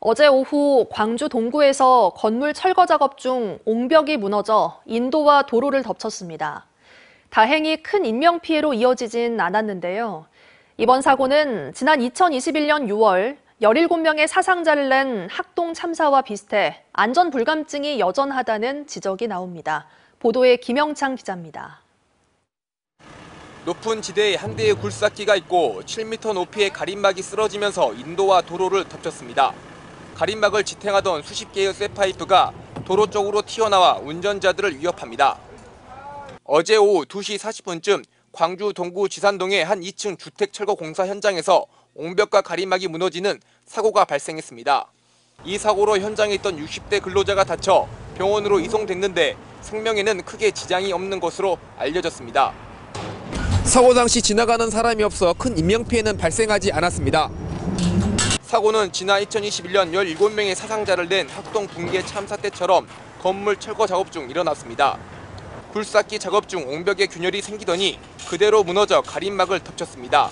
어제 오후 광주 동구에서 건물 철거 작업 중 옹벽이 무너져 인도와 도로를 덮쳤습니다. 다행히 큰 인명피해로 이어지진 않았는데요. 이번 사고는 지난 2021년 6월 17명의 사상자를 낸 학동 참사와 비슷해 안전 불감증이 여전하다는 지적이 나옵니다. 보도에 김영창 기자입니다. 높은 지대에 한 대의 굴삭기가 있고 7m 높이의 가림막이 쓰러지면서 인도와 도로를 덮쳤습니다. 가림막을 지탱하던 수십 개의 쇠파이프가 도로 쪽으로 튀어나와 운전자들을 위협합니다. 어제 오후 2시 40분쯤 광주 동구 지산동의 한 2층 주택 철거 공사 현장에서 옹벽과 가림막이 무너지는 사고가 발생했습니다. 이 사고로 현장에 있던 60대 근로자가 다쳐 병원으로 이송됐는데 생명에는 크게 지장이 없는 것으로 알려졌습니다. 사고 당시 지나가는 사람이 없어 큰 인명피해는 발생하지 않았습니다. 사고는 지난 2021년 17명의 사상자를 낸 학동 붕괴 참사 때처럼 건물 철거 작업 중 일어났습니다. 굴삭기 작업 중 옹벽에 균열이 생기더니 그대로 무너져 가림막을 덮쳤습니다.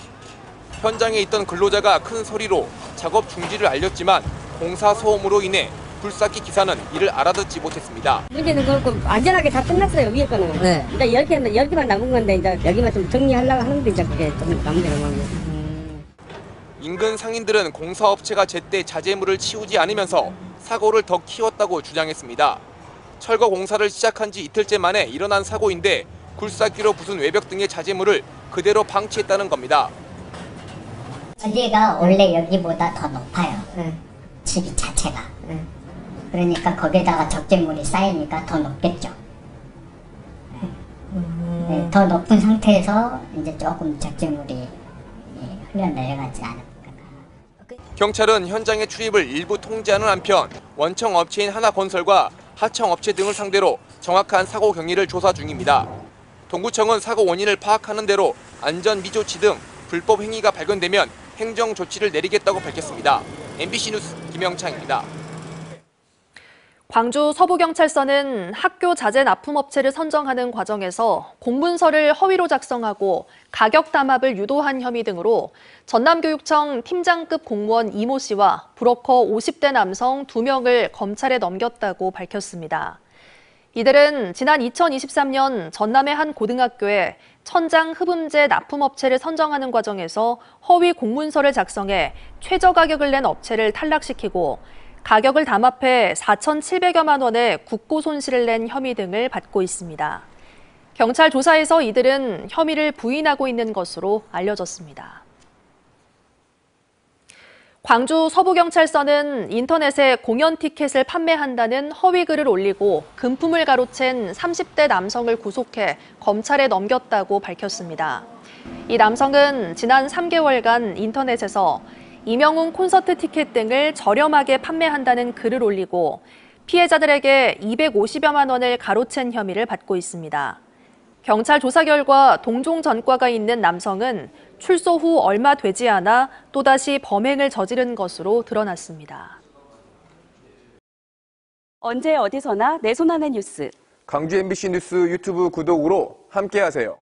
현장에 있던 근로자가 큰 소리로 작업 중지를 알렸지만 공사 소음으로 인해 굴삭기 기사는 이를 알아듣지 못했습니다. 문제는 그렇고 안전하게 다 끝났어요, 위에 거는. 네. 이제 10개만 남은 건데 이제 여기만 좀 정리하려고 하는데 이제 그게 좀 남은 거예요. 인근 상인들은 공사업체가 제때 자재물을 치우지 않으면서 사고를 더 키웠다고 주장했습니다. 철거 공사를 시작한 지 이틀째 만에 일어난 사고인데 굴삭기로 부순 외벽 등의 자재물을 그대로 방치했다는 겁니다. 여기가 원래 여기보다 더 높아요. 집 자체가. 그러니까 거기에다가 적재물이 쌓이니까 더 높겠죠. 네, 더 높은 상태에서 이제 조금 적재물이 흘러내려가지 않을까. 경찰은 현장의 출입을 일부 통제하는 한편 원청 업체인 하나건설과 하청 업체 등을 상대로 정확한 사고 경위를 조사 중입니다. 동구청은 사고 원인을 파악하는 대로 안전 미조치 등 불법 행위가 발견되면 행정 조치를 내리겠다고 밝혔습니다. MBC 뉴스 김영창입니다. 광주 서부경찰서는 학교 자재 납품업체를 선정하는 과정에서 공문서를 허위로 작성하고 가격 담합을 유도한 혐의 등으로 전남교육청 팀장급 공무원 이모 씨와 브로커 50대 남성 2명을 검찰에 넘겼다고 밝혔습니다. 이들은 지난 2023년 전남의 한 고등학교에 천장 흡음재 납품업체를 선정하는 과정에서 허위 공문서를 작성해 최저 가격을 낸 업체를 탈락시키고 가격을 담합해 4,700여만 원의 국고 손실을 낸 혐의 등을 받고 있습니다. 경찰 조사에서 이들은 혐의를 부인하고 있는 것으로 알려졌습니다. 광주 서부경찰서는 인터넷에 공연 티켓을 판매한다는 허위 글을 올리고 금품을 가로챈 30대 남성을 구속해 검찰에 넘겼다고 밝혔습니다. 이 남성은 지난 3개월간 인터넷에서 이명웅 콘서트 티켓 등을 저렴하게 판매한다는 글을 올리고 피해자들에게 250여만 원을 가로챈 혐의를 받고 있습니다. 경찰 조사 결과 동종 전과가 있는 남성은 출소 후 얼마 되지 않아 또다시 범행을 저지른 것으로 드러났습니다. 언제 어디서나 내 손 안의 뉴스. 광주 MBC 뉴스 유튜브 구독으로 함께하세요.